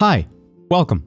Hi, welcome.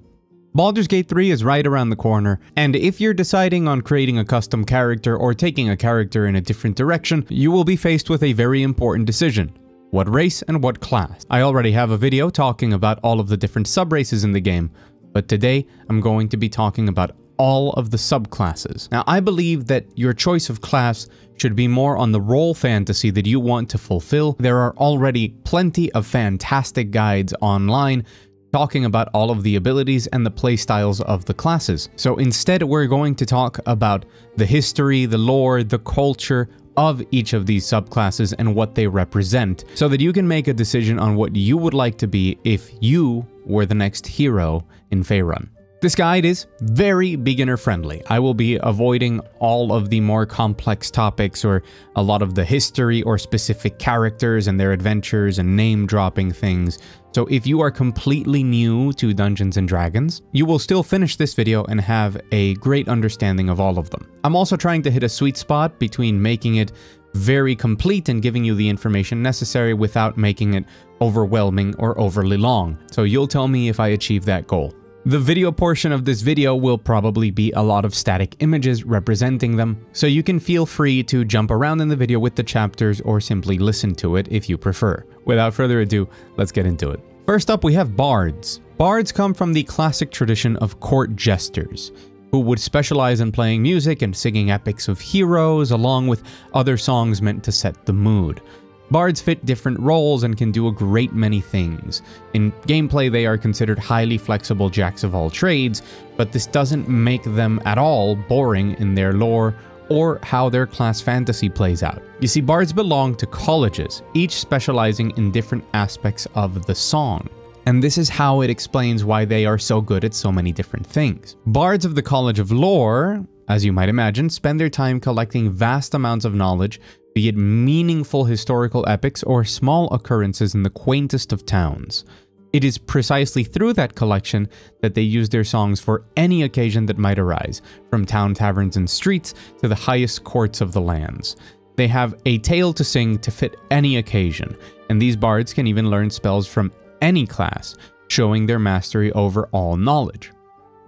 Baldurs Gate 3 is right around the corner, and if you're deciding on creating a custom character or taking a character in a different direction, you will be faced with a very important decision. What race and what class? I already have a video talking about all of the different sub-races in the game, but today I'm going to be talking about all of the subclasses. Now, I believe that your choice of class should be more on the role fantasy that you want to fulfill. There are already plenty of fantastic guides online talking about all of the abilities and the playstyles of the classes. So instead, we're going to talk about the history, the lore, the culture of each of these subclasses and what they represent, so that you can make a decision on what you would like to be if you were the next hero in Faerun. This guide is very beginner friendly. I will be avoiding all of the more complex topics or a lot of the history or specific characters and their adventures and name dropping things. So if you are completely new to Dungeons & Dragons, you will still finish this video and have a great understanding of all of them. I'm also trying to hit a sweet spot between making it very complete and giving you the information necessary without making it overwhelming or overly long. So you'll tell me if I achieve that goal. The video portion of this video will probably be a lot of static images representing them, so you can feel free to jump around in the video with the chapters or simply listen to it if you prefer. Without further ado, let's get into it. First up, we have bards. Bards come from the classic tradition of court jesters, who would specialize in playing music and singing epics of heroes along with other songs meant to set the mood. Bards fit different roles and can do a great many things. In gameplay, they are considered highly flexible jacks of all trades, but this doesn't make them at all boring in their lore or how their class fantasy plays out. You see, bards belong to colleges, each specializing in different aspects of the song. And this is how it explains why they are so good at so many different things. Bards of the College of Lore, as you might imagine, spend their time collecting vast amounts of knowledge, be it meaningful historical epics or small occurrences in the quaintest of towns. It is precisely through that collection that they use their songs for any occasion that might arise, from town taverns and streets to the highest courts of the lands. They have a tale to sing to fit any occasion, and these bards can even learn spells from any class, showing their mastery over all knowledge.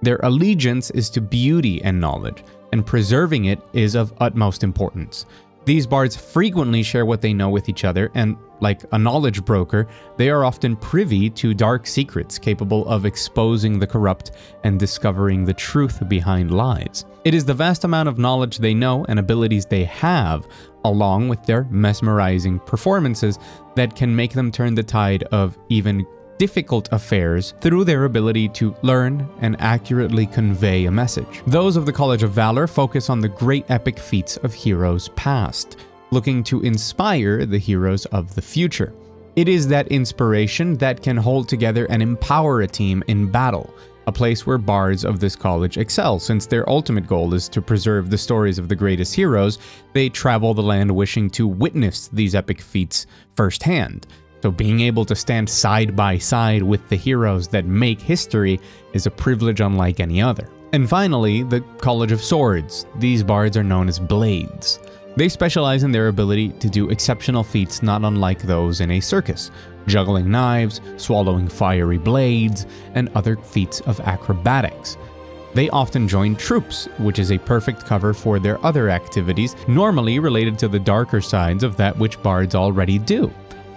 Their allegiance is to beauty and knowledge, and preserving it is of utmost importance. These bards frequently share what they know with each other, and like a knowledge broker, they are often privy to dark secrets capable of exposing the corrupt and discovering the truth behind lies. It is the vast amount of knowledge they know and abilities they have, along with their mesmerizing performances, that can make them turn the tide of even difficult affairs through their ability to learn and accurately convey a message. Those of the College of Valor focus on the great epic feats of heroes past, looking to inspire the heroes of the future. It is that inspiration that can hold together and empower a team in battle, a place where bards of this college excel. Since their ultimate goal is to preserve the stories of the greatest heroes, they travel the land wishing to witness these epic feats firsthand. So being able to stand side by side with the heroes that make history is a privilege unlike any other. And finally, the College of Swords. These bards are known as blades. They specialize in their ability to do exceptional feats not unlike those in a circus, juggling knives, swallowing fiery blades, and other feats of acrobatics. They often join troops, which is a perfect cover for their other activities, normally related to the darker sides of that which bards already do.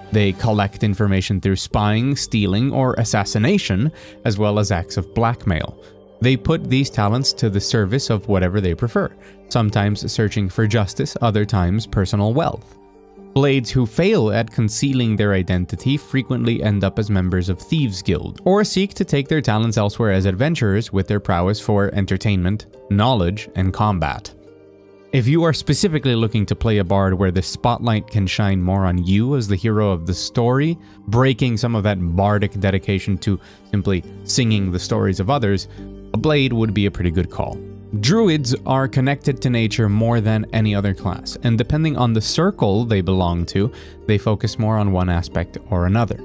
They collect information through spying, stealing, or assassination, as well as acts of blackmail. They put these talents to the service of whatever they prefer, sometimes searching for justice, other times personal wealth. Blades who fail at concealing their identity frequently end up as members of Thieves' Guild, or seek to take their talents elsewhere as adventurers with their prowess for entertainment, knowledge, and combat. If you are specifically looking to play a bard where the spotlight can shine more on you as the hero of the story, breaking some of that bardic dedication to simply singing the stories of others, a blade would be a pretty good call. Druids are connected to nature more than any other class, and depending on the circle they belong to, they focus more on one aspect or another.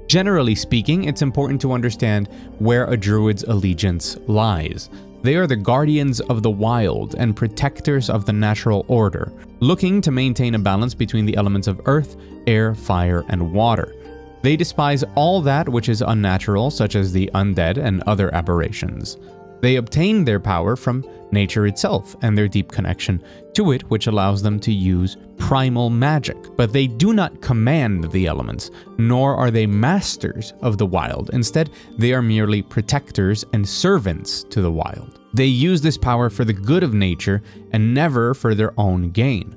Generally speaking, it's important to understand where a druid's allegiance lies. They are the guardians of the wild and protectors of the natural order, looking to maintain a balance between the elements of earth, air, fire, and water. They despise all that which is unnatural, such as the undead and other aberrations. They obtain their power from nature itself and their deep connection to it, which allows them to use primal magic. But they do not command the elements, nor are they masters of the wild. Instead, they are merely protectors and servants to the wild. They use this power for the good of nature and never for their own gain.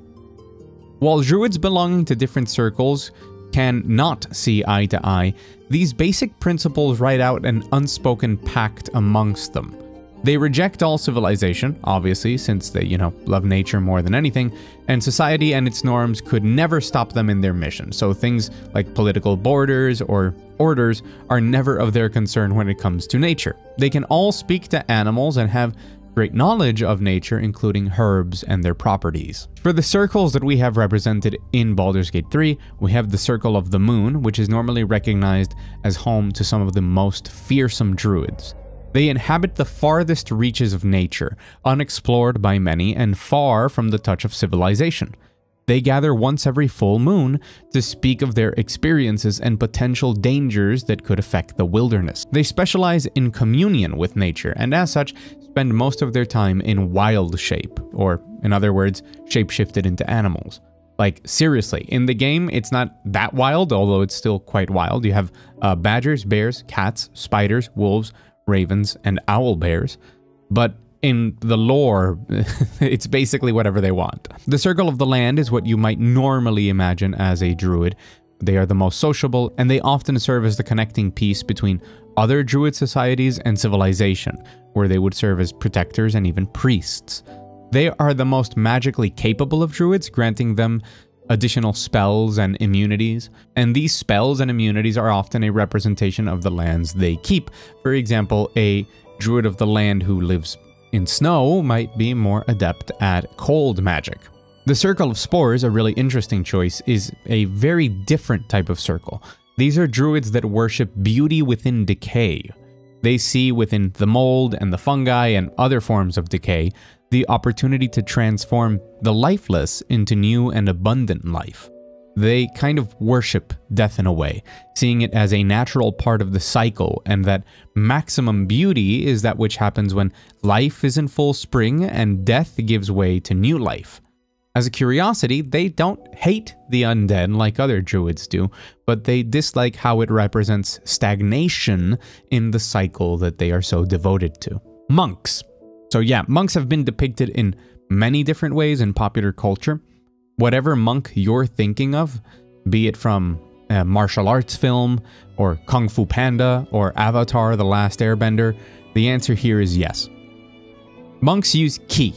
While druids belonging to different circles can not see eye to eye, these basic principles write out an unspoken pact amongst them. They reject all civilization, obviously, since they, love nature more than anything, and society and its norms could never stop them in their mission. So things like political borders or orders are never of their concern when it comes to nature. They can all speak to animals and have great knowledge of nature, including herbs and their properties. For the circles that we have represented in Baldur's Gate 3, we have the Circle of the Moon, which is normally recognized as home to some of the most fearsome druids. They inhabit the farthest reaches of nature, unexplored by many and far from the touch of civilization. They gather once every full moon to speak of their experiences and potential dangers that could affect the wilderness. They specialize in communion with nature and as such spend most of their time in wild shape, or in other words, shapeshifted into animals. Like seriously, in the game it's not that wild, although it's still quite wild. You have badgers, bears, cats, spiders, wolves, ravens, and owlbears, but in the lore, it's basically whatever they want. The Circle of the Land is what you might normally imagine as a druid. They are the most sociable, and they often serve as the connecting piece between other druid societies and civilization, where they would serve as protectors and even priests. They are the most magically capable of druids, granting them additional spells and immunities, and these spells and immunities are often a representation of the lands they keep. For example, a druid of the land who lives in snow might be more adept at cold magic. The Circle of Spores, a really interesting choice, is a very different type of circle. These are druids that worship beauty within decay. They see within the mold and the fungi and other forms of decay the opportunity to transform the lifeless into new and abundant life. They kind of worship death in a way, seeing it as a natural part of the cycle, and that maximum beauty is that which happens when life is in full spring and death gives way to new life. As a curiosity, they don't hate the undead like other druids do, but they dislike how it represents stagnation in the cycle that they are so devoted to. Monks. So yeah, monks have been depicted in many different ways in popular culture. Whatever monk you're thinking of, be it from a martial arts film, or Kung Fu Panda, or Avatar: The Last Airbender, the answer here is yes. Monks use ki,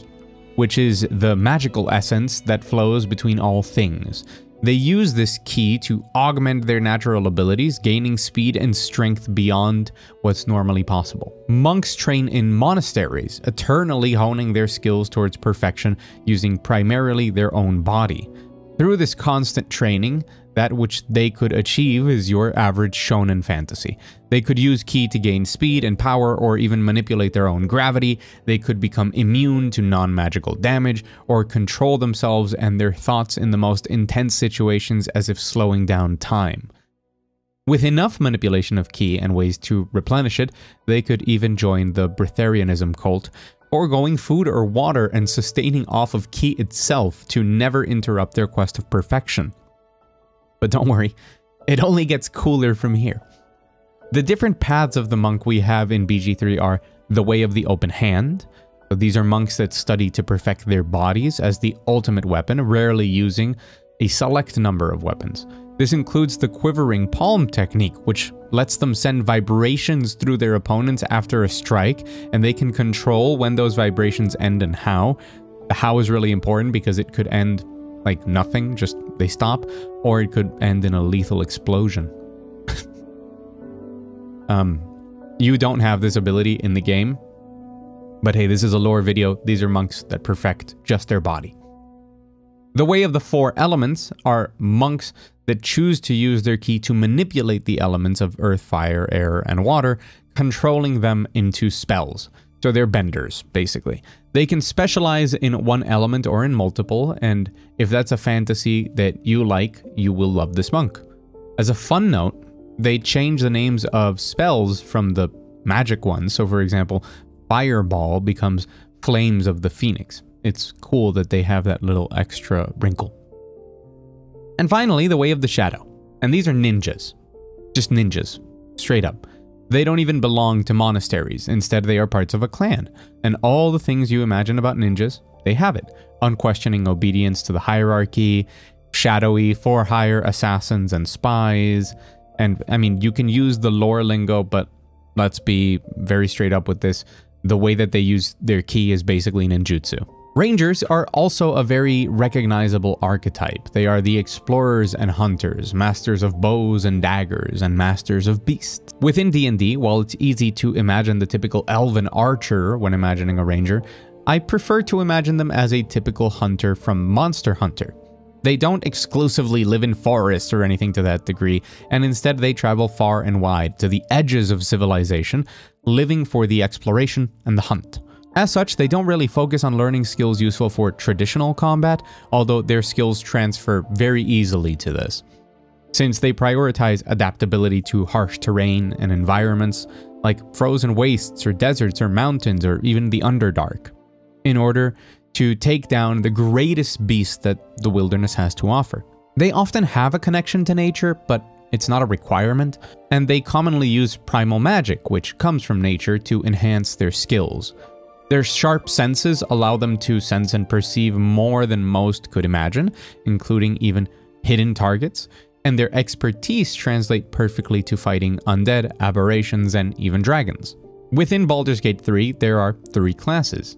which is the magical essence that flows between all things. They use this ki to augment their natural abilities, gaining speed and strength beyond what's normally possible. Monks train in monasteries, eternally honing their skills towards perfection using primarily their own body. Through this constant training, that which they could achieve is your average shonen fantasy. They could use ki to gain speed and power, or even manipulate their own gravity. They could become immune to non-magical damage, or control themselves and their thoughts in the most intense situations as if slowing down time. With enough manipulation of ki and ways to replenish it, they could even join the Breatharianism cult, foregoing food or water and sustaining off of ki itself to never interrupt their quest of perfection. But don't worry, it only gets cooler from here. The different paths of the monk we have in BG3 are the Way of the Open Hand. So these are monks that study to perfect their bodies as the ultimate weapon, rarely using a select number of weapons. This includes the Quivering Palm technique, which lets them send vibrations through their opponents after a strike, and they can control when those vibrations end and how. The how is really important because it could end like nothing, just they stop, or it could end in a lethal explosion. You don't have this ability in the game, but hey, this is a lore video. These are monks that perfect just their body. The Way of the Four Elements are monks that choose to use their ki to manipulate the elements of earth, fire, air, and water, controlling them into spells. So they're benders, basically. They can specialize in one element or in multiple, and if that's a fantasy that you like, you will love this monk. As a fun note, They change the names of spells from the magic ones. So for example, Fireball becomes Flames of the Phoenix. It's cool that they have that little extra wrinkle. And finally, the Way of the Shadow. And these are ninjas. Just ninjas. Straight up. They don't even belong to monasteries. Instead, they are parts of a clan. And all the things you imagine about ninjas, they have it. Unquestioning obedience to the hierarchy, shadowy for-hire assassins and spies. And I mean, you can use the lore lingo, but let's be very straight up with this. The way that they use their ki is basically ninjutsu. Rangers are also a very recognizable archetype. They are the explorers and hunters, masters of bows and daggers, and masters of beasts. Within D&D, while it's easy to imagine the typical elven archer when imagining a ranger, I prefer to imagine them as a typical hunter from Monster Hunter. They don't exclusively live in forests or anything to that degree, and instead they travel far and wide to the edges of civilization, living for the exploration and the hunt. As such, they don't really focus on learning skills useful for traditional combat, although their skills transfer very easily to this, since they prioritize adaptability to harsh terrain and environments like frozen wastes or deserts or mountains or even the Underdark, in order to take down the greatest beast that the wilderness has to offer. They often have a connection to nature, but it's not a requirement, and they commonly use primal magic, which comes from nature, to enhance their skills. Their sharp senses allow them to sense and perceive more than most could imagine, including even hidden targets, and their expertise translate perfectly to fighting undead, aberrations, and even dragons. Within Baldur's Gate 3, there are 3 classes.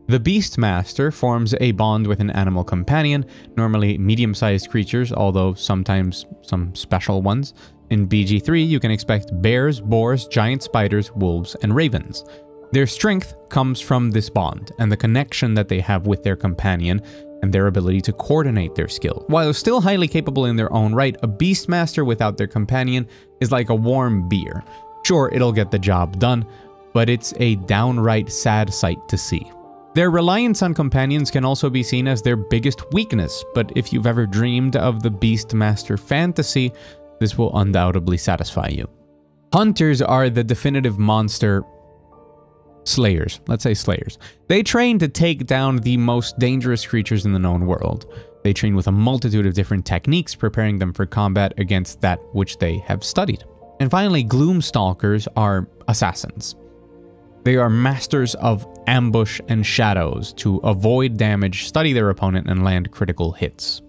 The Beastmaster forms a bond with an animal companion, normally medium-sized creatures, although sometimes some special ones. In BG3, you can expect bears, boars, giant spiders, wolves, and ravens. Their strength comes from this bond and the connection that they have with their companion and their ability to coordinate their skill. While still highly capable in their own right, a Beastmaster without their companion is like a warm beer. Sure, it'll get the job done, but it's a downright sad sight to see. Their reliance on companions can also be seen as their biggest weakness, but if you've ever dreamed of the Beastmaster fantasy, this will undoubtedly satisfy you. Hunters are the definitive monster slayers. Let's say slayers. They train to take down the most dangerous creatures in the known world. They train with a multitude of different techniques, preparing them for combat against that which they have studied. And finally, Gloomstalkers are assassins. They are masters of ambush and shadows to avoid damage, study their opponent, and land critical hits.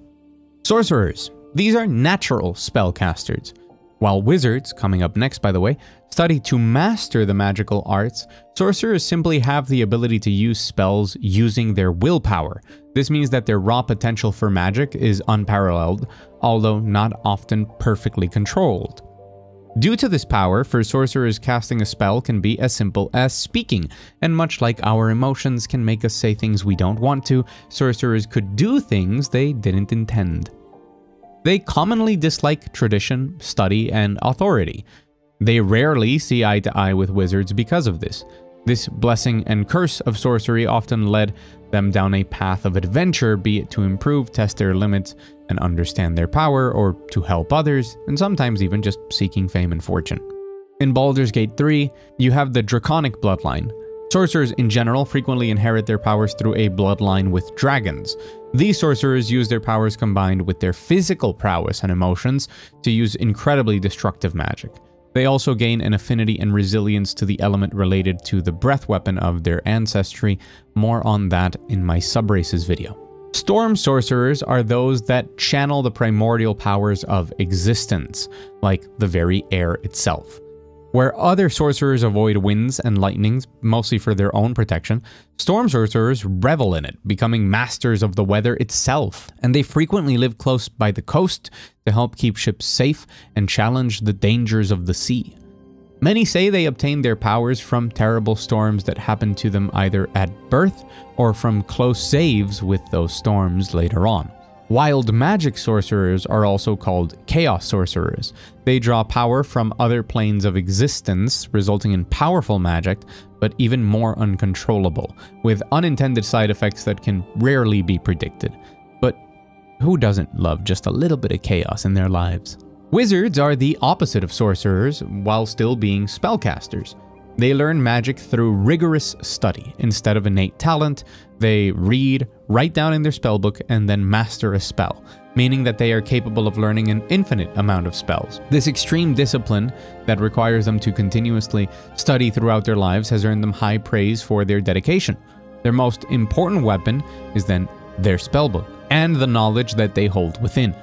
Sorcerers. These are natural spellcasters. While wizards, coming up next by the way, study to master the magical arts, sorcerers simply have the ability to use spells using their willpower. This means that their raw potential for magic is unparalleled, although not often perfectly controlled. Due to this power, for sorcerers, casting a spell can be as simple as speaking, and much like our emotions can make us say things we don't want to, sorcerers could do things they didn't intend. They commonly dislike tradition, study, and authority. They rarely see eye to eye with wizards because of this. This blessing and curse of sorcery often led them down a path of adventure, be it to improve, test their limits, and understand their power, or to help others, and sometimes even just seeking fame and fortune. In Baldur's Gate 3, you have the Draconic Bloodline. Sorcerers in general frequently inherit their powers through a bloodline with dragons. These sorcerers use their powers combined with their physical prowess and emotions to use incredibly destructive magic. They also gain an affinity and resilience to the element related to the breath weapon of their ancestry. More on that in my subraces video. Storm sorcerers are those that channel the primordial powers of existence, like the very air itself. Where other sorcerers avoid winds and lightnings, mostly for their own protection, storm sorcerers revel in it, becoming masters of the weather itself, and they frequently live close by the coast to help keep ships safe and challenge the dangers of the sea. Many say they obtain their powers from terrible storms that happen to them either at birth or from close saves with those storms later on. Wild magic sorcerers are also called chaos sorcerers. They draw power from other planes of existence, resulting in powerful magic, but even more uncontrollable, with unintended side effects that can rarely be predicted. But who doesn't love just a little bit of chaos in their lives? Wizards are the opposite of sorcerers while still being spellcasters. They learn magic through rigorous study. Instead of innate talent, they read, write down in their spellbook, and then master a spell, meaning that they are capable of learning an infinite amount of spells. This extreme discipline that requires them to continuously study throughout their lives has earned them high praise for their dedication. Their most important weapon is then their spellbook and the knowledge that they hold within,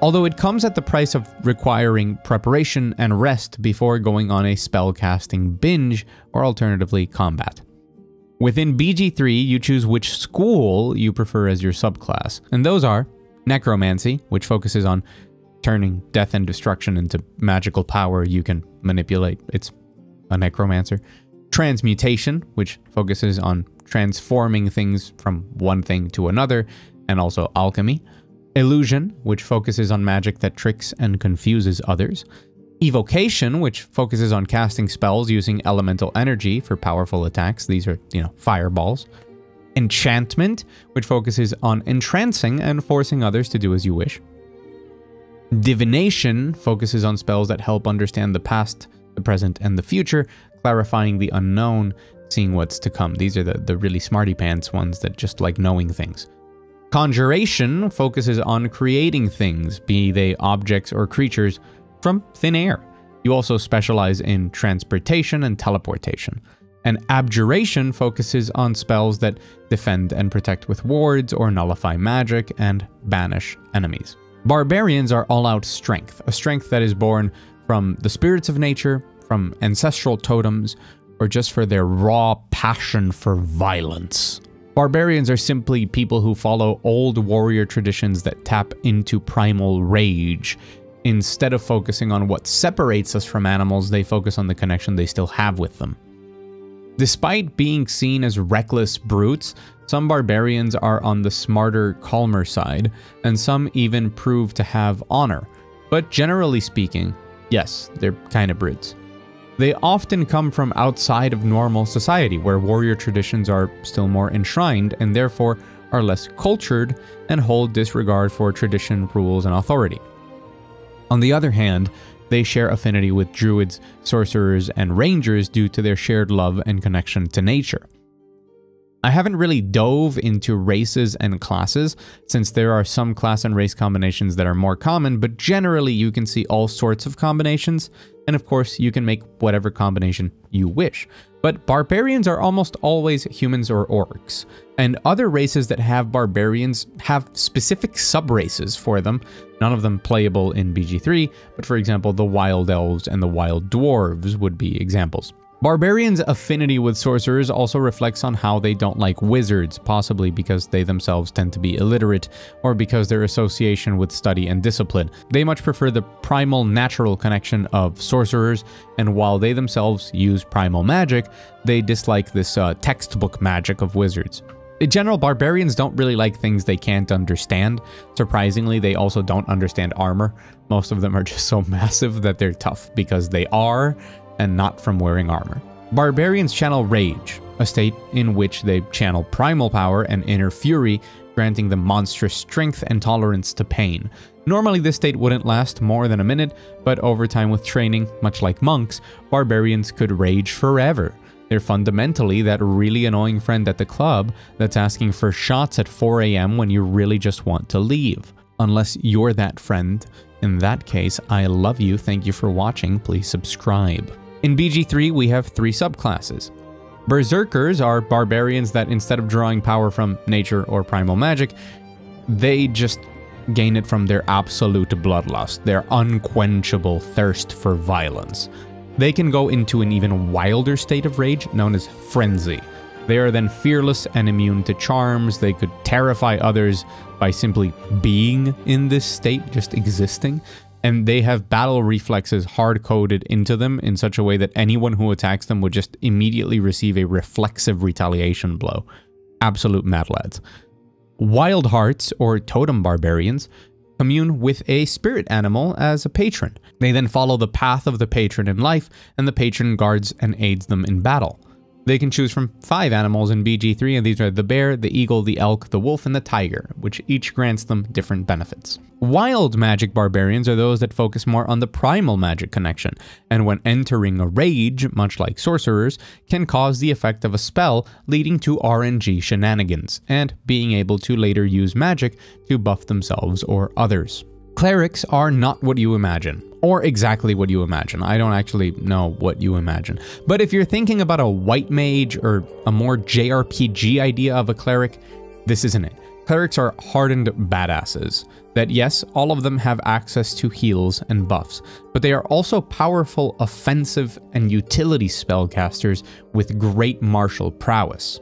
although it comes at the price of requiring preparation and rest before going on a spellcasting binge or alternatively combat. Within BG3, you choose which school you prefer as your subclass, and those are Necromancy, which focuses on turning death and destruction into magical power you can manipulate. It's a necromancer. Transmutation, which focuses on transforming things from one thing to another, and also alchemy. Illusion, which focuses on magic that tricks and confuses others. Evocation, which focuses on casting spells using elemental energy for powerful attacks. These are, fireballs. Enchantment, which focuses on entrancing and forcing others to do as you wish. Divination focuses on spells that help understand the past, the present, and the future, clarifying the unknown, seeing what's to come. These are the really smarty pants ones that just like knowing things. Conjuration focuses on creating things, be they objects or creatures, from thin air. You also specialize in transportation and teleportation. And Abjuration focuses on spells that defend and protect with wards or nullify magic and banish enemies. Barbarians are all-out strength, a strength that is born from the spirits of nature, from ancestral totems, or just for their raw passion for violence. Barbarians are simply people who follow old warrior traditions that tap into primal rage. Instead of focusing on what separates us from animals, they focus on the connection they still have with them. Despite being seen as reckless brutes, some barbarians are on the smarter, calmer side, and some even prove to have honor. But generally speaking, yes, they're kind of brutes. They often come from outside of normal society, where warrior traditions are still more enshrined and therefore are less cultured and hold disregard for tradition, rules, and authority. On the other hand, they share affinity with druids, sorcerers, and rangers due to their shared love and connection to nature. I haven't really dove into races and classes, since there are some class and race combinations that are more common, but generally you can see all sorts of combinations, and of course you can make whatever combination you wish. But barbarians are almost always humans or orcs, and other races that have barbarians have specific sub-races for them, none of them playable in BG3, but for example the Wild Elves and the Wild Dwarves would be examples. Barbarians' affinity with sorcerers also reflects on how they don't like wizards, possibly because they themselves tend to be illiterate, or because their association with study and discipline. They much prefer the primal natural connection of sorcerers, and while they themselves use primal magic, they dislike this textbook magic of wizards. In general, barbarians don't really like things they can't understand. Surprisingly, they also don't understand armor. Most of them are just so massive that they're tough because they are, and not from wearing armor. Barbarians channel rage, a state in which they channel primal power and inner fury, granting them monstrous strength and tolerance to pain. Normally this state wouldn't last more than a minute, but over time with training, much like monks, barbarians could rage forever. They're fundamentally that really annoying friend at the club that's asking for shots at 4 AM when you really just want to leave. Unless you're that friend. In that case, I love you, thank you for watching, please subscribe. In BG3, we have 3 subclasses. Berserkers are barbarians that instead of drawing power from nature or primal magic, they just gain it from their absolute bloodlust, their unquenchable thirst for violence. They can go into an even wilder state of rage known as frenzy. They are then fearless and immune to charms. They could terrify others by simply being in this state, just existing. And they have battle reflexes hard-coded into them in such a way that anyone who attacks them would just immediately receive a reflexive retaliation blow. Absolute mad lads. Wildhearts, or totem barbarians, commune with a spirit animal as a patron. They then follow the path of the patron in life, and the patron guards and aids them in battle. They can choose from 5 animals in BG3, and these are the bear, the eagle, the elk, the wolf, and the tiger, which each grants them different benefits. Wild magic barbarians are those that focus more on the primal magic connection, and when entering a rage, much like sorcerers, can cause the effect of a spell, leading to RNG shenanigans, and being able to later use magic to buff themselves or others. Clerics are not what you imagine, or exactly what you imagine. I don't actually know what you imagine. But if you're thinking about a white mage or a more JRPG idea of a cleric, this isn't it. Clerics are hardened badasses that, yes, all of them have access to heals and buffs, but they are also powerful offensive and utility spellcasters with great martial prowess.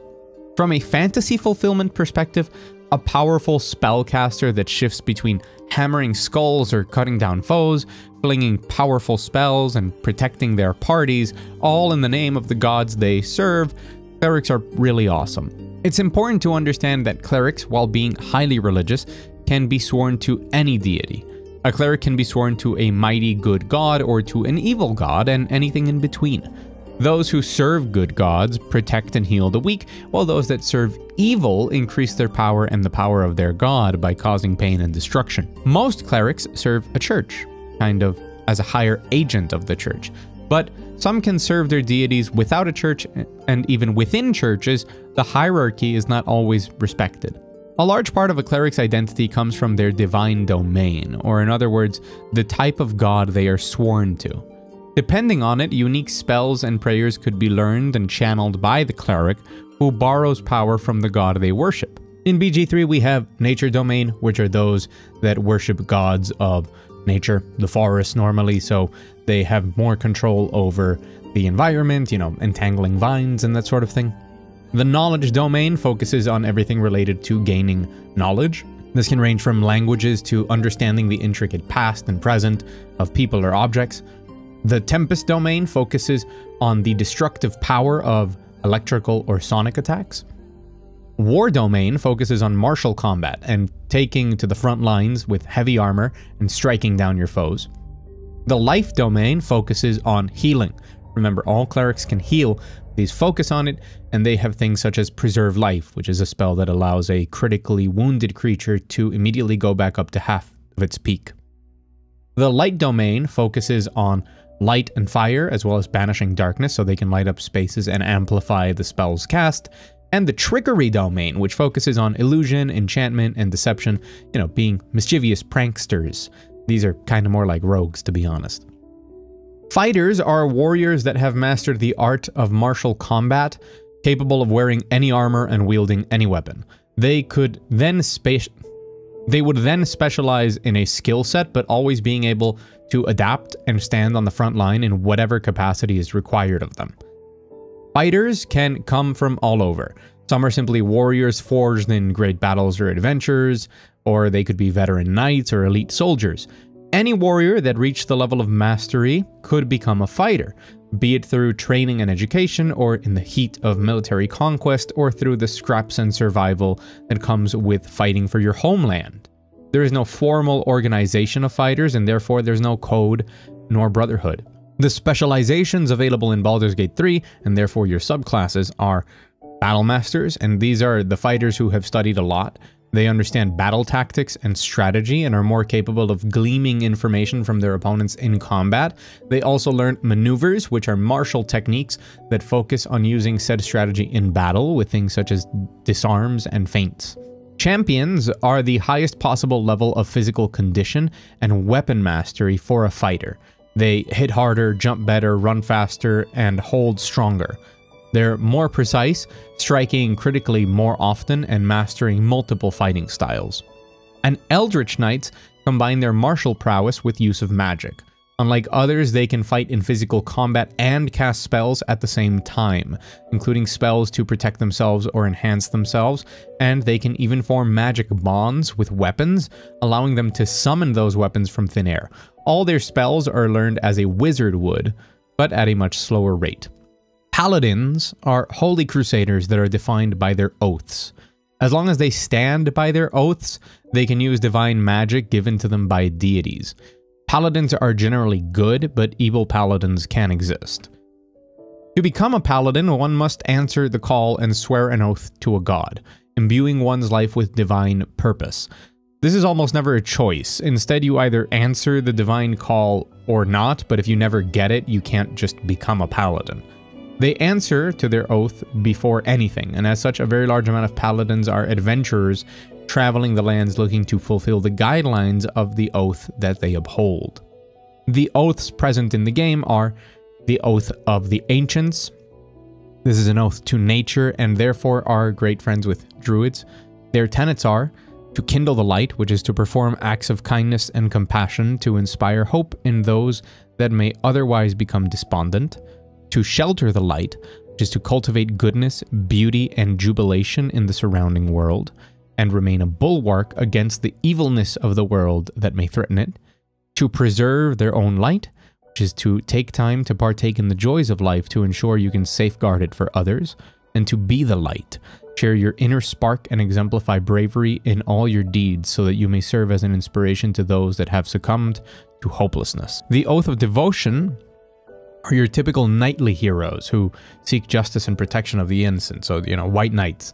From a fantasy fulfillment perspective, a powerful spellcaster that shifts between hammering skulls or cutting down foes, flinging powerful spells, and protecting their parties, all in the name of the gods they serve, clerics are really awesome. It's important to understand that clerics, while being highly religious, can be sworn to any deity. A cleric can be sworn to a mighty good god or to an evil god, and anything in between. Those who serve good gods protect and heal the weak, while those that serve evil increase their power and the power of their god by causing pain and destruction. Most clerics serve a church, kind of as a higher agent of the church, but some can serve their deities without a church, and even within churches, the hierarchy is not always respected. A large part of a cleric's identity comes from their divine domain, or in other words, the type of god they are sworn to. Depending on it, unique spells and prayers could be learned and channeled by the cleric, who borrows power from the god they worship. In BG3, we have Nature Domain, which are those that worship gods of nature, the forest normally, so they have more control over the environment, entangling vines and that sort of thing. The Knowledge Domain focuses on everything related to gaining knowledge. This can range from languages to understanding the intricate past and present of people or objects. The Tempest Domain focuses on the destructive power of electrical or sonic attacks. War Domain focuses on martial combat and taking to the front lines with heavy armor and striking down your foes. The Life Domain focuses on healing. Remember, all clerics can heal. These focus on it, and they have things such as Preserve Life, which is a spell that allows a critically wounded creature to immediately go back up to half of its peak. The Light Domain focuses on light and fire, as well as banishing darkness, so they can light up spaces and amplify the spells cast. And the Trickery Domain, which focuses on illusion, enchantment, and deception, being mischievous pranksters. These are kind of more like rogues, to be honest. Fighters are warriors that have mastered the art of martial combat, capable of wearing any armor and wielding any weapon. They would then specialize in a skill set, but always being able to adapt and stand on the front line in whatever capacity is required of them. Fighters can come from all over. Some are simply warriors forged in great battles or adventures, or they could be veteran knights or elite soldiers. Any warrior that reached the level of mastery could become a fighter, be it through training and education, or in the heat of military conquest, or through the scraps and survival that comes with fighting for your homeland. There is no formal organization of fighters, and therefore there's no code nor brotherhood. The specializations available in Baldurs Gate 3, and therefore your subclasses, are Battle Masters, and these are the fighters who have studied a lot. They understand battle tactics and strategy and are more capable of gleaming information from their opponents in combat. They also learn maneuvers, which are martial techniques that focus on using said strategy in battle with things such as disarms and feints. Champions are the highest possible level of physical condition and weapon mastery for a fighter. They hit harder, jump better, run faster, and hold stronger. They're more precise, striking critically more often and mastering multiple fighting styles. And Eldritch Knights combine their martial prowess with use of magic. Unlike others, they can fight in physical combat and cast spells at the same time, including spells to protect themselves or enhance themselves, and they can even form magic bonds with weapons, allowing them to summon those weapons from thin air. All their spells are learned as a wizard would, but at a much slower rate. Paladins are holy crusaders that are defined by their oaths. As long as they stand by their oaths, they can use divine magic given to them by deities. Paladins are generally good, but evil paladins can exist. To become a paladin, one must answer the call and swear an oath to a god, imbuing one's life with divine purpose. This is almost never a choice. Instead, you either answer the divine call or not, but if you never get it, you can't just become a paladin. They answer to their oath before anything, and as such, a very large amount of paladins are adventurers traveling the lands looking to fulfill the guidelines of the oath that they uphold. The oaths present in the game are the Oath of the Ancients. This is an oath to nature and therefore are great friends with druids. Their tenets are to kindle the light, which is to perform acts of kindness and compassion to inspire hope in those that may otherwise become despondent. To shelter the light, which is to cultivate goodness, beauty, and jubilation in the surrounding world, and remain a bulwark against the evilness of the world that may threaten it. To preserve their own light, which is to take time to partake in the joys of life to ensure you can safeguard it for others, and to be the light. Share your inner spark and exemplify bravery in all your deeds so that you may serve as an inspiration to those that have succumbed to hopelessness. The Oath of Devotion are your typical knightly heroes who seek justice and protection of the innocent, so, white knights.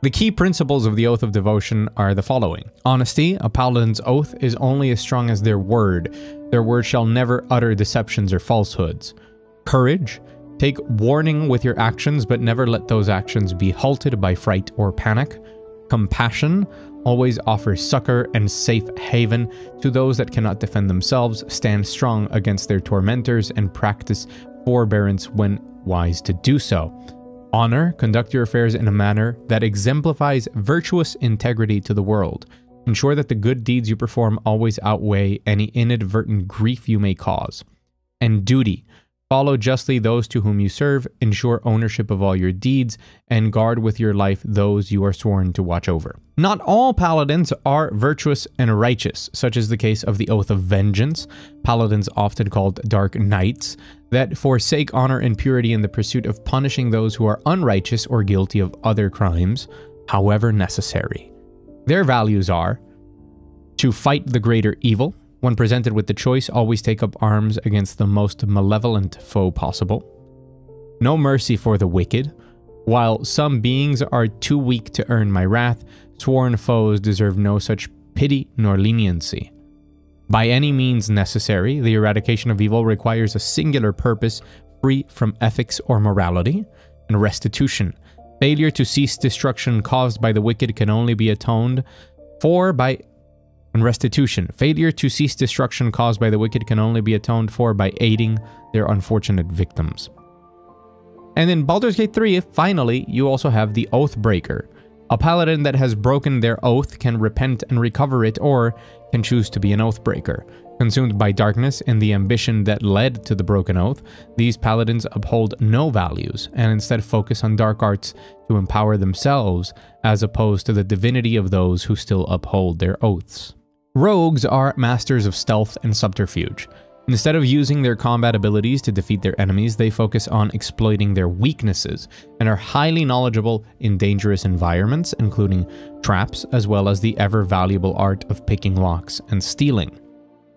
The key principles of the Oath of Devotion are the following. Honesty. A paladin's oath is only as strong as their word. Their word shall never utter deceptions or falsehoods. Courage. Take warning with your actions, but never let those actions be halted by fright or panic. Compassion. Always offer succor and safe haven to those that cannot defend themselves. Stand strong against their tormentors and practice forbearance when wise to do so. Honor. Conduct your affairs in a manner that exemplifies virtuous integrity to the world. Ensure that the good deeds you perform always outweigh any inadvertent grief you may cause. And duty. Follow justly those to whom you serve, ensure ownership of all your deeds, and guard with your life those you are sworn to watch over. Not all paladins are virtuous and righteous, such is the case of the Oath of Vengeance, paladins often called Dark Knights, that forsake honor and purity in the pursuit of punishing those who are unrighteous or guilty of other crimes, however necessary. Their values are to fight the greater evil. When presented with the choice, always take up arms against the most malevolent foe possible. No mercy for the wicked. While some beings are too weak to earn my wrath, sworn foes deserve no such pity nor leniency. By any means necessary, the eradication of evil requires a singular purpose free from ethics or morality. And restitution. Failure to cease destruction caused by the wicked can only be atoned for by restitution. Failure to cease destruction caused by the wicked can only be atoned for by aiding their unfortunate victims. And in Baldur's Gate 3, finally, you also have the Oathbreaker. A paladin that has broken their oath can repent and recover it, or can choose to be an Oathbreaker. Consumed by darkness and the ambition that led to the broken oath, these paladins uphold no values and instead focus on dark arts to empower themselves, as opposed to the divinity of those who still uphold their oaths. Rogues are masters of stealth and subterfuge. Instead of using their combat abilities to defeat their enemies, they focus on exploiting their weaknesses and are highly knowledgeable in dangerous environments, including traps, as well as the ever-valuable art of picking locks and stealing.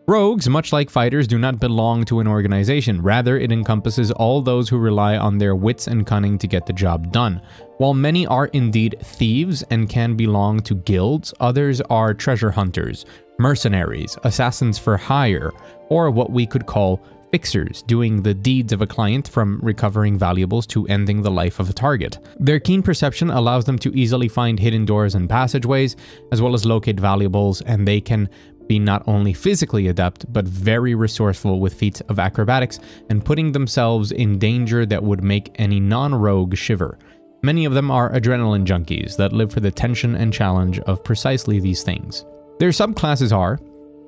Rogues, much like fighters, do not belong to an organization. Rather, it encompasses all those who rely on their wits and cunning to get the job done. While many are indeed thieves and can belong to guilds, others are treasure hunters, mercenaries, assassins for hire, or what we could call fixers, doing the deeds of a client from recovering valuables to ending the life of a target. Their keen perception allows them to easily find hidden doors and passageways, as well as locate valuables, and they can be not only physically adept, but very resourceful with feats of acrobatics and putting themselves in danger that would make any non-rogue shiver. Many of them are adrenaline junkies that live for the tension and challenge of precisely these things. Their subclasses are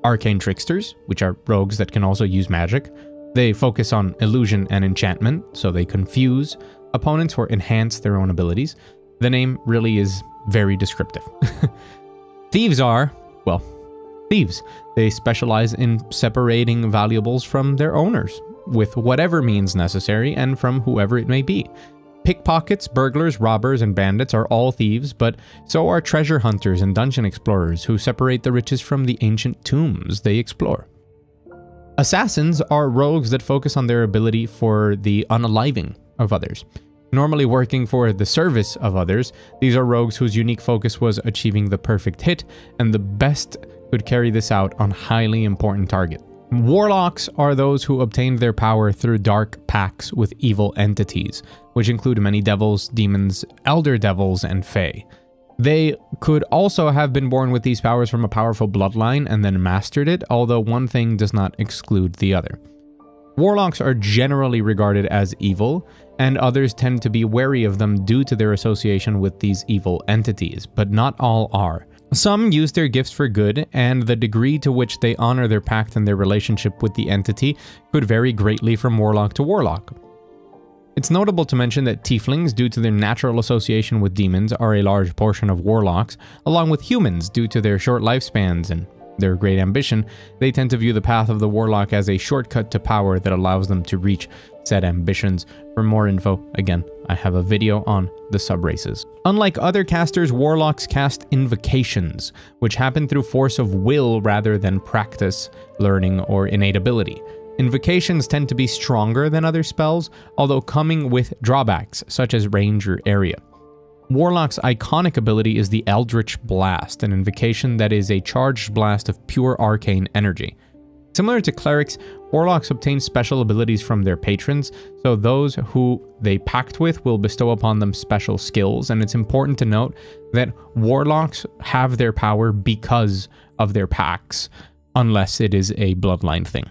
Arcane Tricksters, which are rogues that can also use magic. They focus on illusion and enchantment, so they confuse opponents or enhance their own abilities. The name really is very descriptive. Thieves are, well, thieves. They specialize in separating valuables from their owners, with whatever means necessary and from whoever it may be. Pickpockets, burglars, robbers, and bandits are all thieves, but so are treasure hunters and dungeon explorers who separate the riches from the ancient tombs they explore. Assassins are rogues that focus on their ability for the unaliving, of others. Normally working for the service of others, these are rogues whose unique focus was achieving the perfect hit, and the best could carry this out on highly important target. Warlocks are those who obtained their power through dark pacts with evil entities, which include many devils, demons, elder devils, and fae. They could also have been born with these powers from a powerful bloodline and then mastered it, although one thing does not exclude the other. Warlocks are generally regarded as evil, and others tend to be wary of them due to their association with these evil entities, but not all are. Some use their gifts for good, and the degree to which they honor their pact and their relationship with the entity could vary greatly from warlock to warlock. It's notable to mention that tieflings, due to their natural association with demons, are a large portion of warlocks, along with humans due to their short lifespans and their great ambition. They tend to view the path of the warlock as a shortcut to power that allows them to reach said ambitions. For more info, again, I have a video on the subraces. Unlike other casters, warlocks cast invocations, which happen through force of will rather than practice, learning, or innate ability. Invocations tend to be stronger than other spells, although coming with drawbacks, such as range or area. Warlock's iconic ability is the Eldritch Blast, an invocation that is a charged blast of pure arcane energy. Similar to clerics, warlocks obtain special abilities from their patrons, so those who they pact with will bestow upon them special skills, and it's important to note that warlocks have their power because of their pacts, unless it is a bloodline thing.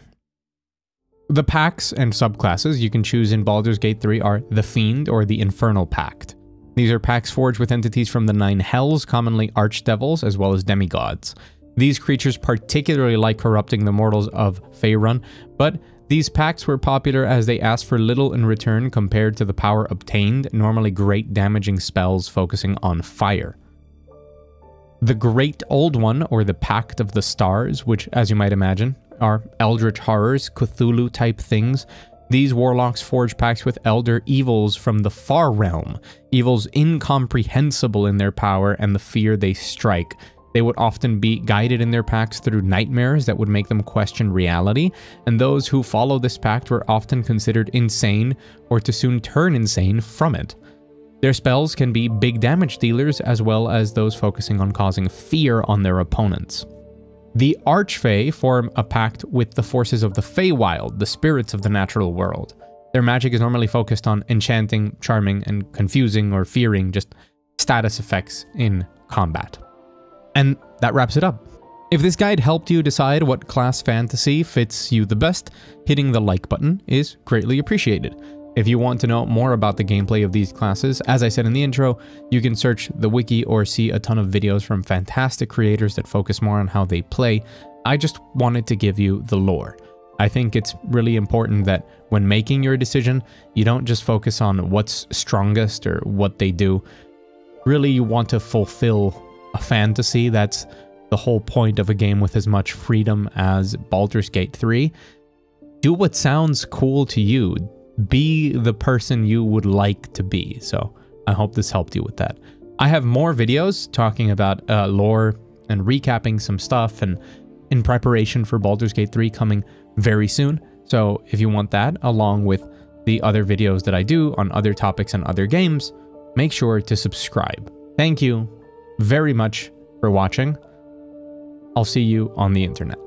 The pacts and subclasses you can choose in Baldur's Gate 3 are the Fiend or the Infernal Pact. These are pacts forged with entities from the 9 hells, commonly archdevils, as well as demigods. These creatures particularly like corrupting the mortals of Faerun, but these pacts were popular as they asked for little in return compared to the power obtained, normally great damaging spells focusing on fire. The Great Old One, or the Pact of the Stars, which, as you might imagine, are eldritch horrors, Cthulhu-type things. These warlocks forge pacts with elder evils from the far realm, evils incomprehensible in their power and the fear they strike. They would often be guided in their pacts through nightmares that would make them question reality, and those who follow this pact were often considered insane or to soon turn insane from it. Their spells can be big damage dealers as well as those focusing on causing fear on their opponents. The Archfey form a pact with the forces of the Feywild, the spirits of the natural world. Their magic is normally focused on enchanting, charming, and confusing or fearing, just status effects in combat. And that wraps it up. If this guide helped you decide what class fantasy fits you the best, hitting the like button is greatly appreciated. If you want to know more about the gameplay of these classes, as I said in the intro, you can search the wiki or see a ton of videos from fantastic creators that focus more on how they play. I just wanted to give you the lore. I think it's really important that when making your decision, you don't just focus on what's strongest or what they do. Really, you want to fulfill a fantasy. That's the whole point of a game with as much freedom as Baldur's Gate 3. Do what sounds cool to you. Be the person you would like to be. So I hope this helped you with that. I have more videos talking about lore and recapping some stuff and in preparation for Baldur's Gate 3 coming very soon. So if you want that, along with the other videos that I do on other topics and other games, make sure to subscribe. Thank you very much for watching. I'll see you on the internet.